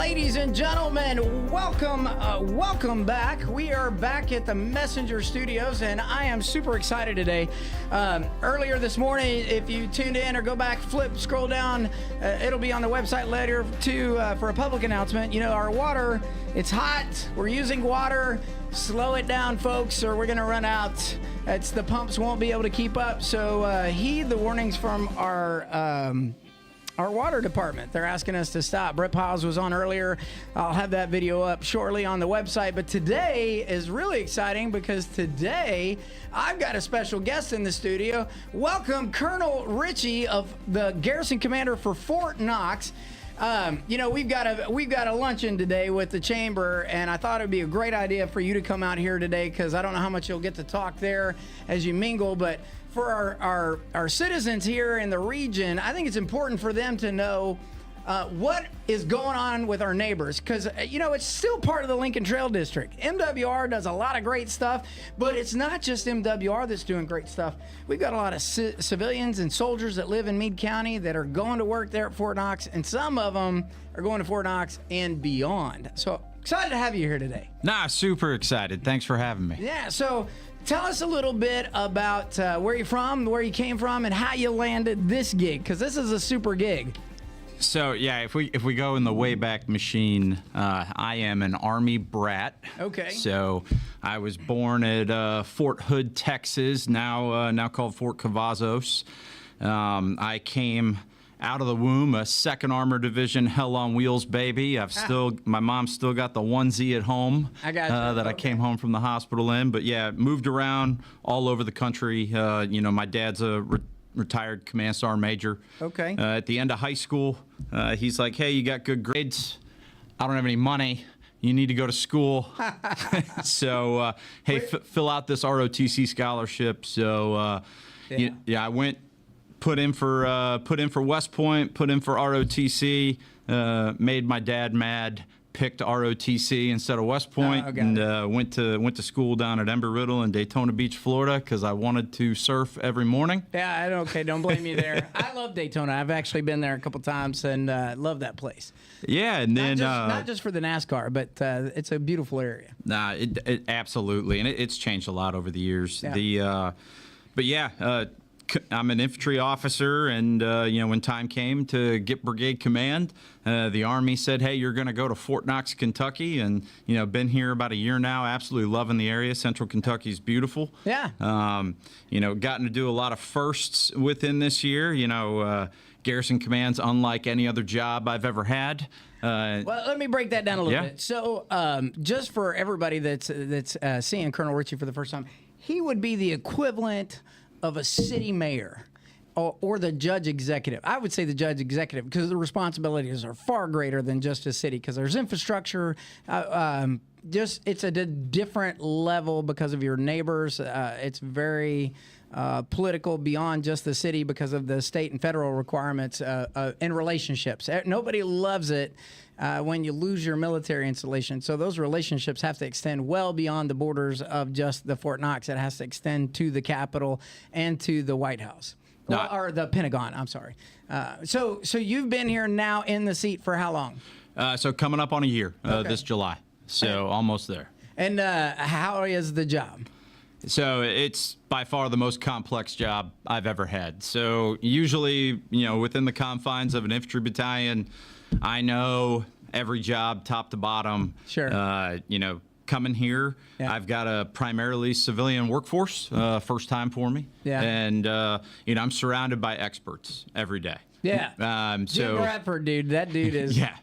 Ladies and gentlemen, welcome back. We are back at the Messenger Studios, and I am super excited today. Earlier this morning, if you tuned in or go back, scroll down, it'll be on the website later for a public announcement. You know, our water, it's hot. We're using water. Slow it down, folks, or we're going to run out. The pumps won't be able to keep up, so heed the warnings from our water department. They're asking us to stop. Brett Piles was on earlier. I'll have that video up shortly on the website. But today is really exciting because today I've got a special guest in the studio. Welcome Colonel Ricci of the Garrison Commander for Fort Knox. You know, we've got a luncheon today with the chamber, and I thought it'd be a great idea for you to come out here today because I don't know how much you'll get to talk there as you mingle, but for our citizens here in the region, I think it's important for them to know what is going on with our neighbors, because you know, it's still part of the Lincoln Trail District. MWR does a lot of great stuff, but it's not just MWR that's doing great stuff. We've got a lot of civilians and soldiers that live in Meade County that are going to work there at Fort Knox, and some of them are going to Fort Knox and beyond. So excited to have you here today. Super excited. Thanks for having me. Yeah, so tell us a little bit about where you're from, where you came from, and how you landed this gig, because this is a super gig. So yeah, if we go in the Wayback Machine, I am an Army brat. Okay. So I was born at Fort Hood, Texas, now called Fort Cavazos. I came out of the womb a 2nd Armored Division Hell on Wheels baby. My mom's still got the onesie at home. I got you. That I came home from the hospital in. But yeah, moved around all over the country. You know, my dad's a retired Command Sergeant Major. Okay. At the end of high school, he's like, hey, you got good grades. I don't have any money. You need to go to school. So, hey, fill out this ROTC scholarship. So, I went, put in for West Point, put in for ROTC, made my dad mad, picked ROTC instead of West Point, and went to school down at Embry-Riddle in Daytona Beach, Florida, because I wanted to surf every morning. Yeah, okay, don't blame me there. I love Daytona. I've actually been there a couple times and love that place. Yeah, and then not just for the NASCAR, but it's a beautiful area. Nah, it absolutely, and it's changed a lot over the years. Yeah. But yeah. I'm an infantry officer, and you know, when time came to get brigade command, the Army said, "Hey, you're going to go to Fort Knox, Kentucky," and you know, been here about a year now. Absolutely loving the area. Central Kentucky's beautiful. Yeah. You know, gotten to do a lot of firsts within this year. You know, Garrison Command's unlike any other job I've ever had. Well, let me break that down a little bit. So, just for everybody that's seeing Colonel Ricci for the first time, he would be the equivalent of a city mayor or the judge executive. I would say the judge executive because the responsibilities are far greater than just a city, because there's infrastructure. It's at a different level because of your neighbors. It's very political beyond just the city because of the state and federal requirements and relationships. Nobody loves it when you lose your military installation. So those relationships have to extend well beyond the borders of just the Fort Knox. It has to extend to the Capitol and to the White House. Or the Pentagon, I'm sorry. So you've been here now in the seat for how long? So coming up on a year this July. So almost there. And how is the job? So it's by far the most complex job I've ever had. So usually, you know, within the confines of an infantry battalion, I know every job top to bottom. Sure. You know, coming here, I've got a primarily civilian workforce, first time for me. Yeah. And, you know, I'm surrounded by experts every day. Yeah. Jim Bradford, dude, that dude is. Yeah.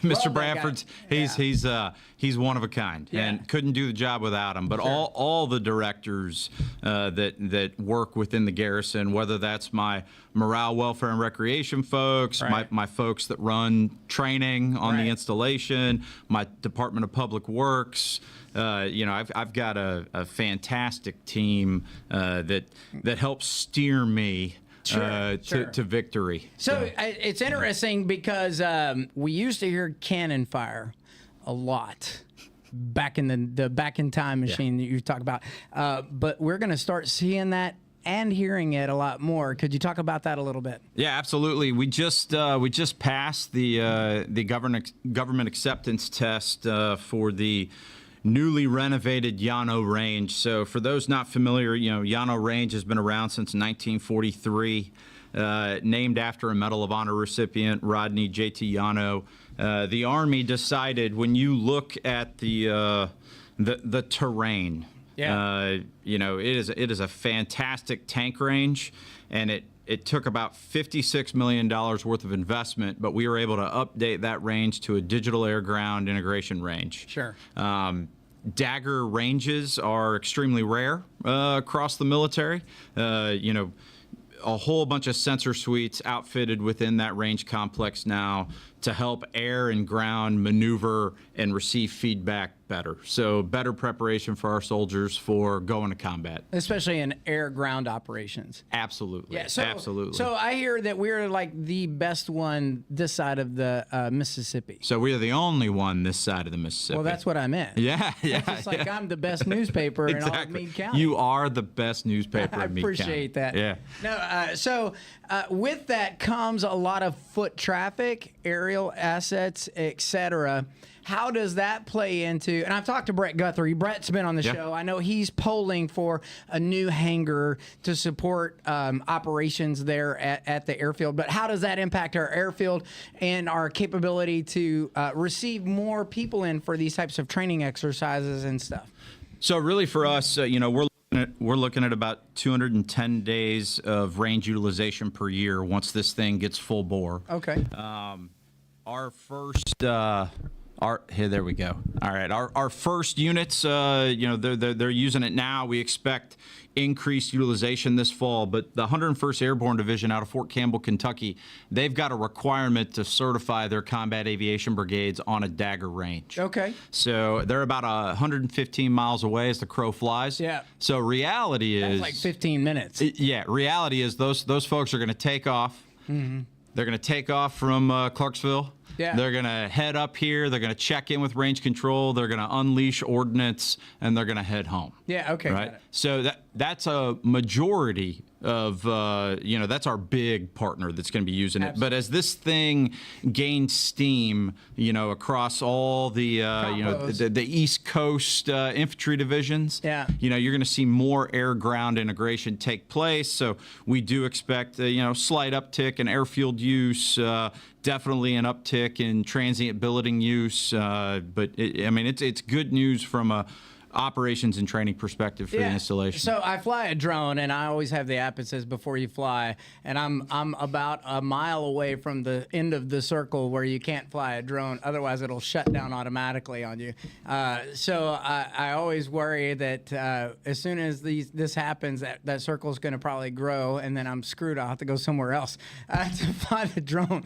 Mr. Bradford's he's one of a kind, and couldn't do the job without him. But all the directors that work within the garrison, whether that's my morale, welfare, and recreation folks, my folks that run training on the installation, my Department of Public Works. You know, I've got a fantastic team that helps steer me to victory. So it's interesting because we used to hear cannon fire a lot back in the back in time machine that you talk about, but we're going to start seeing that and hearing it a lot more. Could you talk about that a little bit? Yeah, absolutely. We just passed the government acceptance test for the newly renovated Llano Range. So for those not familiar, Llano Range has been around since 1943, named after a Medal of Honor recipient, Rodney J.T. Llano. The Army decided, when you look at the terrain, it is a fantastic tank range, and it took about $56 million worth of investment, but we were able to update that range to a digital air-ground integration range. Sure. Dagger ranges are extremely rare across the military. A whole bunch of sensor suites outfitted within that range complex now to help air and ground maneuver and receive feedback better. So better preparation for our soldiers for going to combat. Especially in air-ground operations. Absolutely. Yeah, so, absolutely. So I hear that we're like the best one this side of the Mississippi. So we are the only one this side of the Mississippi. Well, that's what I meant. Yeah. It's just like I'm the best newspaper in all of Meade County. You are the best newspaper in Meade County. I appreciate that. Yeah. No, so with that comes a lot of foot traffic, aerial assets, etc. How does that play into, and I've talked to Brett Guthrie. Brett's been on the show. I know he's polling for a new hangar to support operations there at the airfield. But how does that impact our airfield and our capability to receive more people in for these types of training exercises and stuff? So really for us, we're looking at about 210 days of range utilization per year once this thing gets full bore. Okay. Our first, here, there we go. All right, our first units, they're using it now. We expect increased utilization this fall, but the 101st Airborne Division out of Fort Campbell, Kentucky, they've got a requirement to certify their combat aviation brigades on a Dagger range. Okay. So they're about 115 miles away as the crow flies. Yeah. So reality is... That's like 15 minutes. Reality is those folks are going to take off. Mm-hmm. They're going to take off from Clarksville. Yeah. They're going to head up here. They're going to check in with range control. They're going to unleash ordnance, and they're going to head home. Yeah, okay. Right? So that's a majority of, that's our big partner that's going to be using it. Absolutely. But as this thing gains steam, across all the, the East Coast infantry divisions, you're going to see more air-ground integration take place. So we do expect, slight uptick in airfield use, definitely an uptick in transient billeting use. But it's good news from a operations and training perspective for the installation. So I fly a drone, and I always have the app that says before you fly, and I'm about a mile away from the end of the circle where you can't fly a drone, otherwise it'll shut down automatically on you. So I always worry that as soon as this happens, that circle's going to probably grow, and then I'm screwed. I'll have to go somewhere else to fly the drone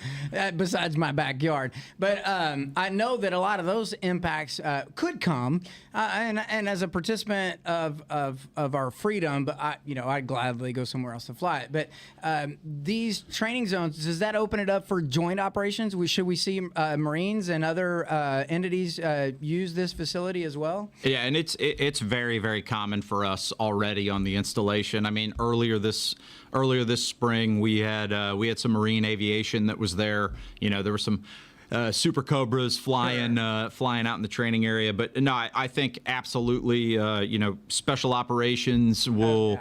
besides my backyard. But I know that a lot of those impacts could come, and as a participant of our freedom, but I'd gladly go somewhere else to fly it. But these training zones, does that open it up for joint operations? Should we see Marines and other entities use this facility as well? Yeah, and it's very, very common for us already on the installation. I mean, earlier this spring, we had some Marine aviation that was there. There were some Super Cobras flying out in the training area. But no, I think absolutely, special operations will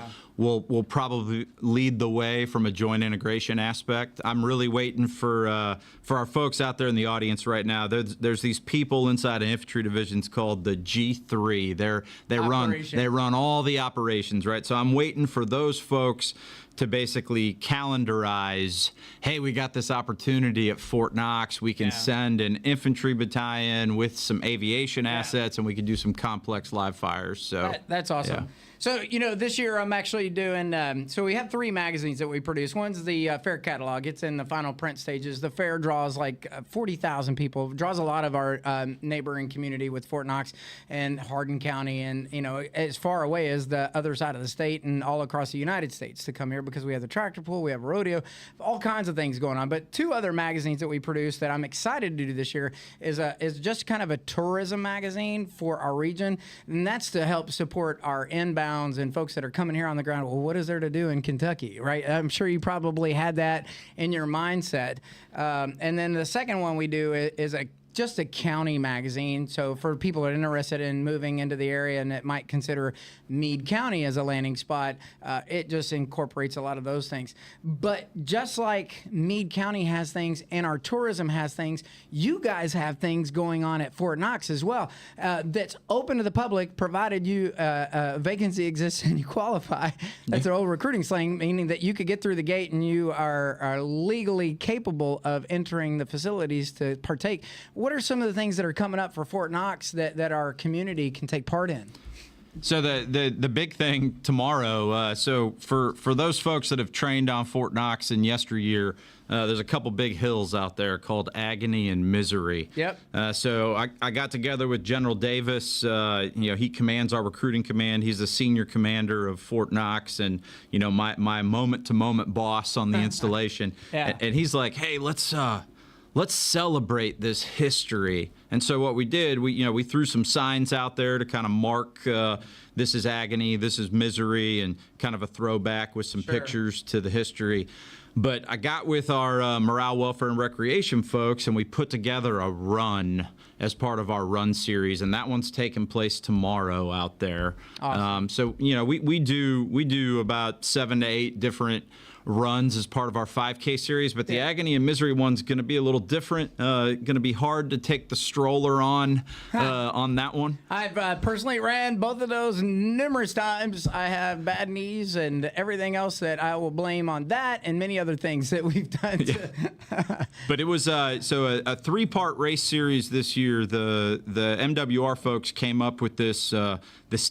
probably lead the way from a joint integration aspect. I'm really waiting for our folks out there in the audience right now. There's these people inside of infantry divisions called the G3. They run all the operations, right? So I'm waiting for those folks to basically calendarize, hey, we got this opportunity at Fort Knox. We can send an infantry battalion with some aviation assets, and we can do some complex live fires. So that's awesome. Yeah. So, this year I'm actually doing, so we have 3 magazines that we produce. One's the Fair Catalog. It's in the final print stages. The Fair draws like 40,000 people, draws a lot of our neighboring community with Fort Knox and Hardin County and, as far away as the other side of the state and all across the United States to come here. because we have the tractor pull, we have a rodeo, all kinds of things going on. But two other magazines that we produce that I'm excited to do this year is just kind of a tourism magazine for our region, and that's to help support our inbounds and folks that are coming here on the ground. Well, what is there to do in Kentucky, right? I'm sure you probably had that in your mindset. And then the second one we do is just a county magazine. So for people that are interested in moving into the area and that might consider Meade County as a landing spot, it just incorporates a lot of those things. But just like Meade County has things and our tourism has things, you guys have things going on at Fort Knox as well that's open to the public, provided you a vacancy exists and you qualify. That's an old recruiting slang, meaning that you could get through the gate and you are legally capable of entering the facilities to partake. What are some of the things that are coming up for Fort Knox that our community can take part in? So the big thing tomorrow, so for those folks that have trained on Fort Knox in yesteryear, there's a couple big hills out there called Agony and Misery. Yep. So I got together with General Davis. He commands our recruiting command. He's the senior commander of Fort Knox, and my moment-to-moment boss on the installation. Yeah. And he's like, hey, let's celebrate this history. And so what we did, we threw some signs out there to kind of mark this is agony, this is misery, and kind of a throwback with some pictures to the history. But I got with our morale, welfare, and recreation folks, and we put together a run as part of our run series, and that one's taking place tomorrow out there. Awesome. So we do about 7 to 8 different runs as part of our 5K series, but the Agony and Misery one's going to be a little different. Going to be hard to take the stroller on that one. I've personally ran both of those numerous times. I have bad knees and everything else that I will blame on that and many other things that we've done. But it was a 3-part race series this year. The MWR folks came up with this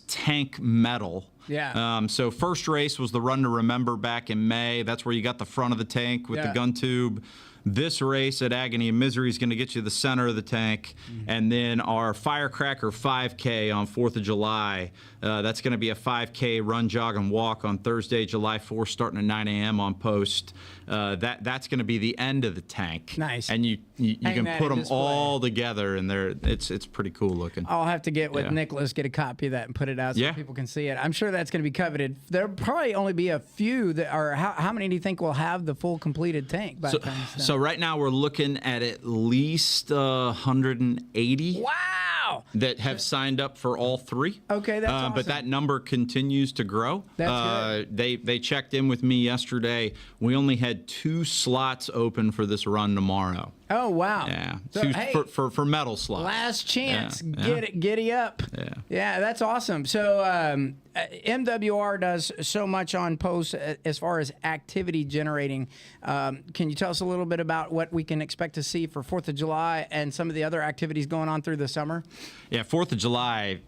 tank medal. Yeah. So first race was the Run to Remember back in May. That's where you got the front of the tank with the gun tube. This race at Agony and Misery is going to get you the center of the tank. And then our Firecracker 5K on 4th of July, that's going to be a 5K run, jog, and walk on Thursday, July 4th, starting at 9 a.m. on post. That's going to be the end of the tank. Nice. And you can put them all together, and it's pretty cool looking. I'll have to get with Nicholas, get a copy of that, and put it out so people can see it. I'm sure that's going to be coveted. There'll probably only be a few that are. How many do you think will have the full completed tank by the time it's done? So right now we're looking at least 180. Wow! That have signed up for all 3. Okay, that's awesome. But that number continues to grow. That's good. They checked in with me yesterday. We only had 2 slots open for this run tomorrow. Oh, wow. Yeah, So, 2 hey, for medal slots. last chance. Yeah. Giddy up. Yeah, that's awesome. So MWR does so much on posts as far as activity generating. Can you tell us a little bit about what we can expect to see for 4th of July and some of the other activities going on through the summer? Yeah, 4th of July,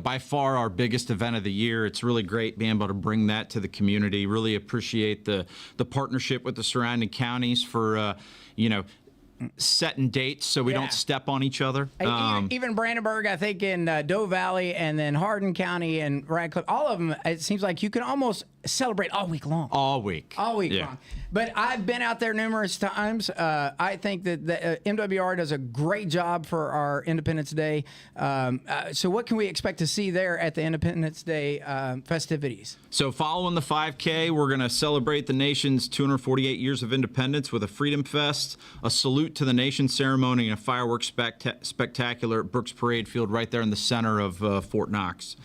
by far our biggest event of the year. It's really great being able to bring that to the community. Really appreciate the partnership with the surrounding counties for, setting dates so we don't step on each other. Even Brandenburg, I think in Doe Valley, and then Hardin County and Radcliffe, all of them, it seems like you can almost celebrate all week long. All week long. But I've been out there numerous times. I think that the MWR does a great job for our Independence Day. So what can we expect to see there at the Independence Day festivities? So following the 5K, we're going to celebrate the nation's 248 years of independence with a Freedom Fest, a salute to the nation ceremony, and a fireworks spectacular at Brooks Parade Field right there in the center of Fort Knox.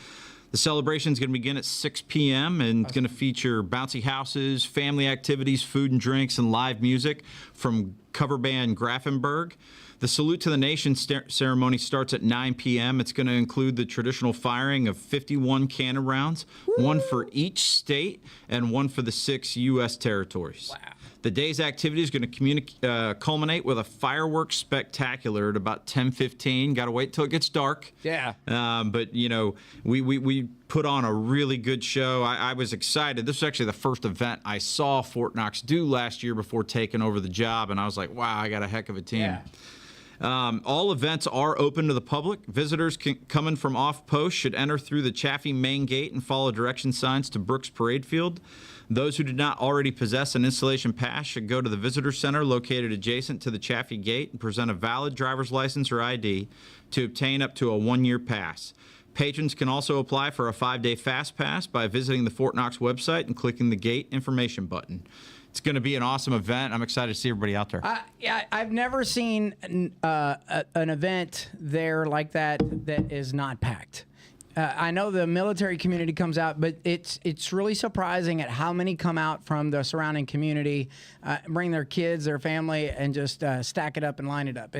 The celebration is going to begin at 6 p.m. and it's going to feature bouncy houses, family activities, food and drinks, and live music from cover band Grafenberg. The Salute to the Nation ceremony starts at 9 p.m. It's going to include the traditional firing of 51 cannon rounds, one for each state and one for the 6 U.S. territories. Wow. The day's activity is going to culminate with a fireworks spectacular at about 10:15. Got to wait till it gets dark. Yeah. But we put on a really good show. I was excited. This was actually the first event I saw Fort Knox do last year before taking over the job, and I was like, wow, I got a heck of a team. Yeah. All events are open to the public. Visitors coming from off post should enter through the Chaffee main gate and follow direction signs to Brooks Parade Field. Those who do not already possess an installation pass should go to the visitor center located adjacent to the Chaffee Gate and present a valid driver's license or ID to obtain up to a 1-year pass. Patrons can also apply for a 5-day fast pass by visiting the Fort Knox website and clicking the gate information button. It's going to be an awesome event. I'm excited to see everybody out there. Yeah, I've never seen an event there like that is not packed. I know the military community comes out, but it's really surprising at how many come out from the surrounding community, bring their kids, their family, and just stack it up and line it up.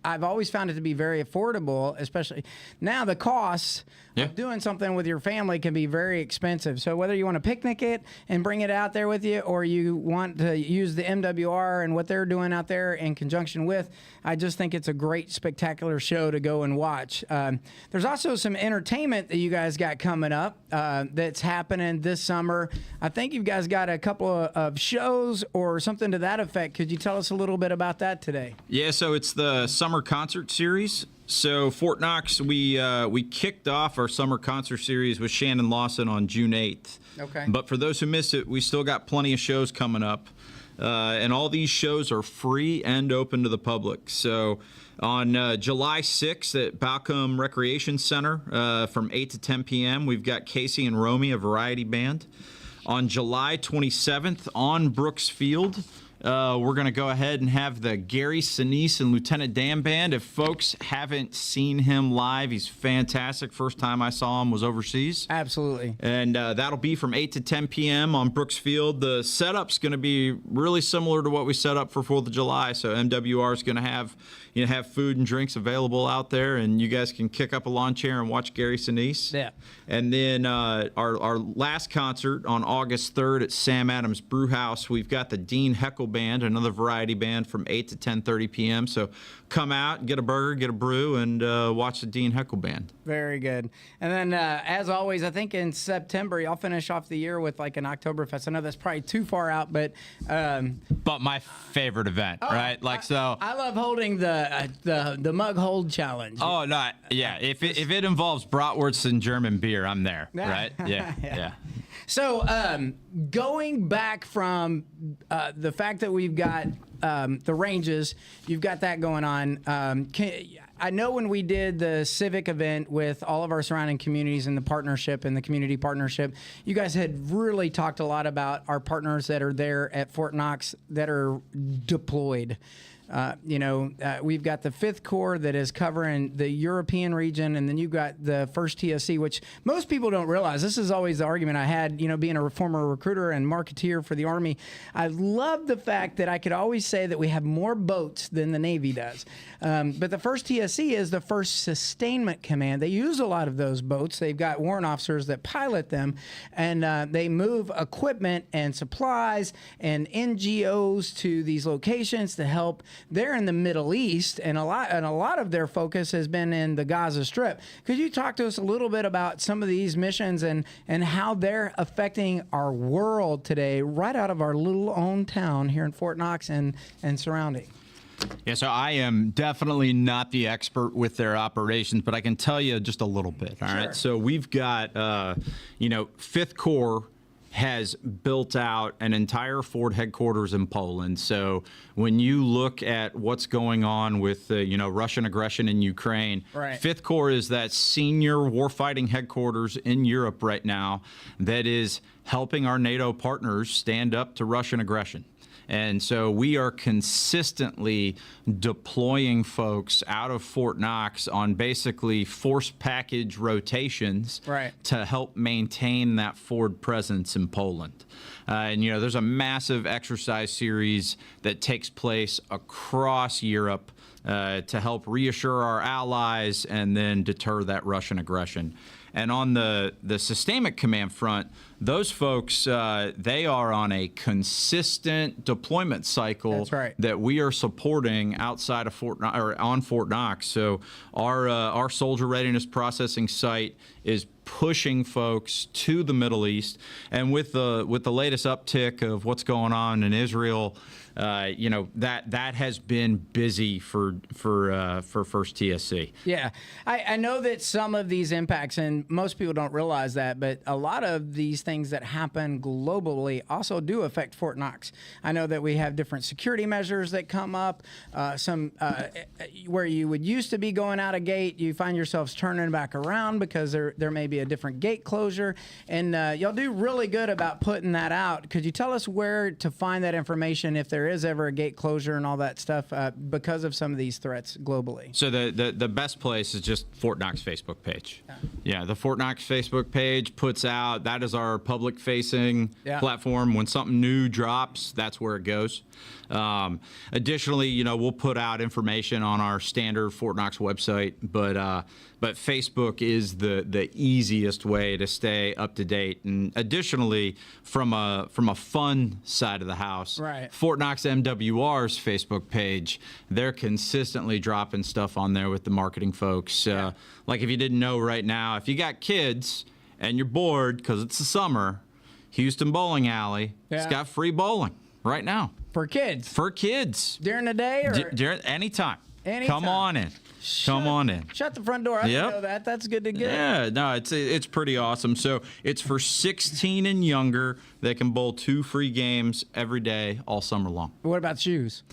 I've always found it to be very affordable, especially now. The costs of doing something with your family can be very expensive. So whether you want to picnic it and bring it out there with you, or you want to use the MWR and what they're doing out there in conjunction with, I just think it's a great, spectacular show to go and watch. There's also some entertainment that you guys got coming up that's happening this summer. I think you guys got a couple of shows or something to that effect. Could you tell us a little bit about that today? Yeah, so it's the summer concert series. So Fort Knox, we kicked off our summer concert series with Shannon Lawson on June 8th. Okay. But for those who missed it, we still got plenty of shows coming up. And all these shows are free and open to the public. So on July 6th at Balcombe Recreation Center from 8 to 10 p.m., we've got Casey and Romy, a variety band. On July 27th on Brooks Field, we're going to go ahead and have the Gary Sinise and Lieutenant Dan Band. If folks haven't seen him live, he's fantastic. First time I saw him was overseas. Absolutely. And that'll be from 8 to 10 p.m. on Brooks Field. The setup's going to be really similar to what we set up for 4th of July. So MWR is going to have food and drinks available out there, and you guys can kick up a lawn chair and watch Gary Sinise. Yeah. And then our last concert on August 3rd at Sam Adams Brew House, we've got the Dean Heckle Band, another variety band, from 8 to 10:30 p.m. So come out, get a burger, get a brew, and watch the Dean Heckle Band. Very good. And then, as always, I think in September, y'all finish off the year with like an Oktoberfest. I know that's probably too far out, but my favorite event, right? I love holding the mug hold challenge. Oh no, yeah. If it involves bratwurst and German beer, I'm there, right? Yeah. So going back from the fact that we've got the ranges, you've got that going on. I know when we did the civic event with all of our surrounding communities and the partnership and the community partnership, you guys had really talked a lot about our partners that are there at Fort Knox that are deployed. We've got the 5th Corps that is covering the European region, and then you've got the 1st TSC, which most people don't realize. This is always the argument I had, being a former recruiter and marketeer for the Army. I love the fact that I could always say that we have more boats than the Navy does. But the 1st TSC is the 1st Sustainment Command. They use a lot of those boats. They've got warrant officers that pilot them, and they move equipment and supplies and NGOs to these locations to help. They're in the Middle East, and a lot of their focus has been in the Gaza Strip. Could you talk to us a little bit about some of these missions and how they're affecting our world today, right out of our little own town here in Fort Knox and surrounding? Yeah, so I am definitely not the expert with their operations, but I can tell you just a little bit. All right. So we've got, 5th Corps has built out an entire forward headquarters in Poland. So when you look at what's going on with Russian aggression in Ukraine, right. 5th Corps is that senior warfighting headquarters in Europe right now that is helping our NATO partners stand up to Russian aggression. And so we are consistently deploying folks out of Fort Knox on basically force package rotations to help maintain that forward presence in Poland. And there's a massive exercise series that takes place across Europe to help reassure our allies and then deter that Russian aggression. And on the Sustainment Command front, those folks, they are on a consistent deployment cycle that we are supporting outside of on Fort Knox. So our soldier readiness processing site is pushing folks to the Middle East, and with the latest uptick of what's going on in Israel, that has been busy for First TSC. Yeah, I know that some of these impacts, and most people don't realize that, but a lot of these things that happen globally also do affect Fort Knox. I know that we have different security measures that come up. Where you would used to be going out a gate, you find yourselves turning back around because there may be a different gate closure, and y'all do really good about putting that out. Could you tell us where to find that information if there is ever a gate closure and all that stuff because of some of these threats globally? So the best place is just Fort Knox Facebook page. Yeah, the Fort Knox Facebook page puts out, that is our public-facing platform. When something new drops, that's where it goes. Additionally, we'll put out information on our standard Fort Knox website, but Facebook is the easiest way to stay up to date. And additionally, from a fun side of the house, right, Fort Knox MWR's Facebook page, they're consistently dropping stuff on there with the marketing folks. Like if you didn't know right now, if you got kids and you're bored because it's the summer, Houston Bowling Alley, it's got free bowling right now. For kids? For kids. During the day? Or? Anytime. Anytime. Come on in. Come on in. Shut the front door. I didn't know that. That's good to get. Yeah, no, it's pretty awesome. So it's for 16 and younger. They can bowl 2 free games every day all summer long. What about shoes?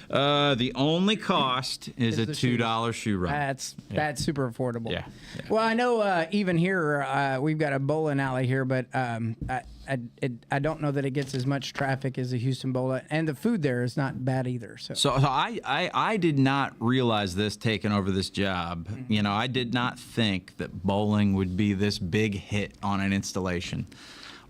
The only cost is a $2 shoe run. That's super affordable. Yeah. Well, I know even here we've got a bowling alley here, but I don't know that it gets as much traffic as the Houston Bowl, and the food there is not bad either. So I did not realize this taking over this job. Mm-hmm. I did not think that bowling would be this big hit on an installation.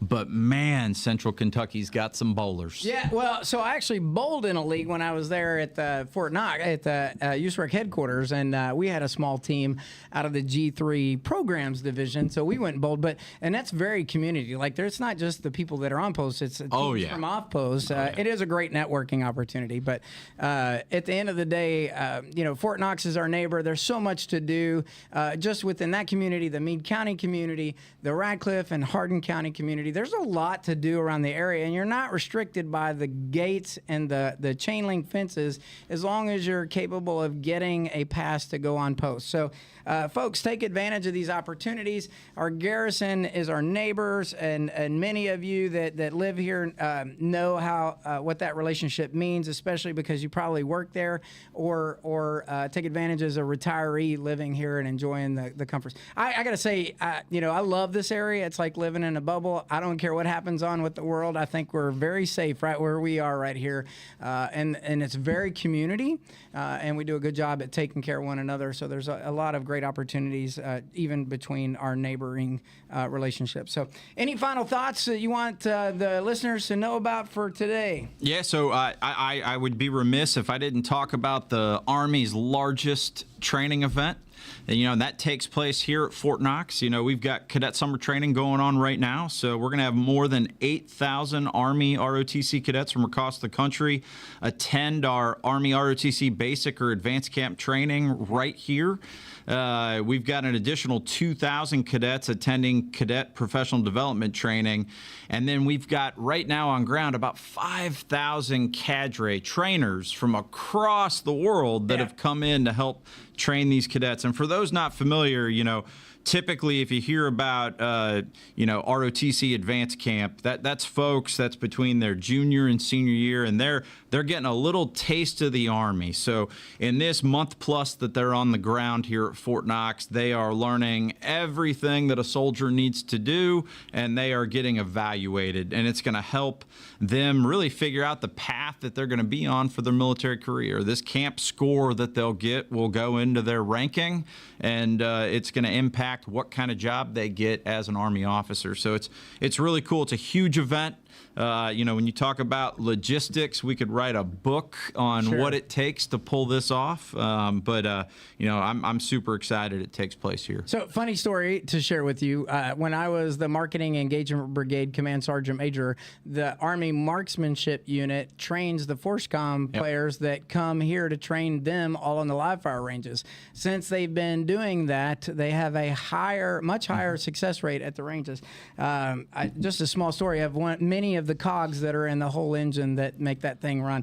But man, Central Kentucky's got some bowlers. Yeah, well, so I actually bowled in a league when I was there at the Fort Knox at the USREC headquarters, and we had a small team out of the G3 programs division, so we went and bowled. And that's very community. Like, there's not just the people that are on post; it's teams from off post. It is a great networking opportunity. But at the end of the day, Fort Knox is our neighbor. There's so much to do just within that community, the Meade County community, the Radcliffe and Hardin County community. There's a lot to do around the area, and you're not restricted by the gates and the chain link fences as long as you're capable of getting a pass to go on post. So, folks, take advantage of these opportunities. Our Garrison is our neighbors, and many of you that live here know how what that relationship means, especially because you probably work there or take advantage as a retiree living here and enjoying the comforts. I got to say, I love this area. It's like living in a bubble. I don't care what happens on with the world. I think we're very safe right where we are right here. And it's very community, and we do a good job at taking care of one another. So there's a lot of great opportunities, even between our neighboring relationships. So any final thoughts that you want the listeners to know about for today? Yeah, so I would be remiss if I didn't talk about the Army's largest training event. And, that takes place here at Fort Knox. We've got cadet summer training going on right now. So we're going to have more than 8,000 Army ROTC cadets from across the country attend our Army ROTC basic or advanced camp training right here. We've got an additional 2,000 cadets attending cadet professional development training. And then we've got right now on ground about 5,000 cadre trainers from across the world that have come in to help train these cadets. And for those not familiar, typically if you hear about ROTC advanced camp, that's folks that's between their junior and senior year, and they're getting a little taste of the Army. So in this month plus that they're on the ground here at Fort Knox, they are learning everything that a soldier needs to do, and they are getting evaluated, and it's going to help them really figure out the path that they're going to be on for their military career. This camp score that they'll get will go into their ranking, and it's going to impact what kind of job they get as an Army officer. So it's really cool. It's a huge event. When you talk about logistics, we could write a book on what it takes to pull this off. But I'm super excited it takes place here. So, funny story to share with you. When I was the Marketing Engagement Brigade Command Sergeant Major, the Army Marksmanship Unit trains the FORSCOM players that come here to train them all on the live fire ranges. Since they've been doing that, they have a much higher success rate at the ranges. Just a small story. I've many many of the cogs that are in the whole engine that make that thing run.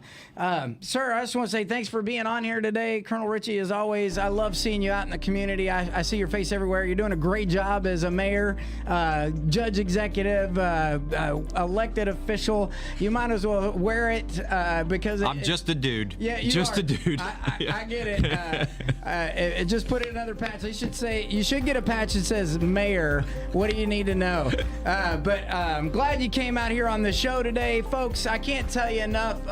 Sir, I just want to say thanks for being on here today. Colonel Ricci, as always, I love seeing you out in the community. I see your face everywhere. You're doing a great job as a mayor, judge executive, elected official. You might as well wear it because I'm just a dude. Yeah, you just are. a dude. I get it. Just put in another patch. You should get a patch that says mayor. What do you need to know? But I'm glad you came out here on the show today, folks. I can't tell you enough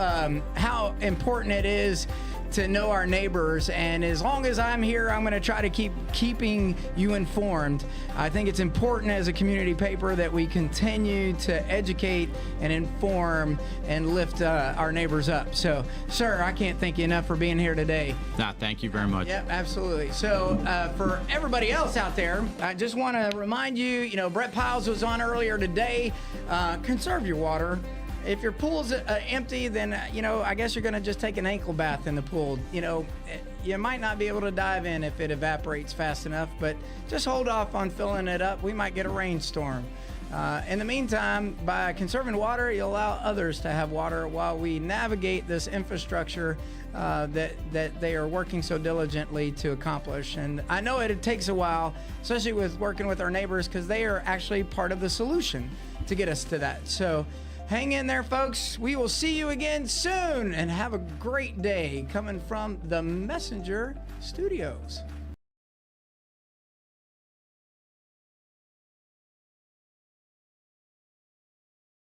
how important it is to know our neighbors, and as long as I'm here, I'm going to try to keeping you informed. I think it's important as a community paper that we continue to educate and inform and lift our neighbors up. So, sir, I can't thank you enough for being here today. Nah, thank you very much. Yep, absolutely. So, for everybody else out there, I just want to remind you, Brett Piles was on earlier today. Conserve your water. If your pool's empty, then, I guess you're going to just take an ankle bath in the pool. You might not be able to dive in if it evaporates fast enough, but just hold off on filling it up. We might get a rainstorm. In the meantime, by conserving water, you allow others to have water while we navigate this infrastructure that they are working so diligently to accomplish. And I know it takes a while, especially with working with our neighbors, because they are actually part of the solution to get us to that. So hang in there, folks. We will see you again soon, and have a great day coming from the Messenger Studios.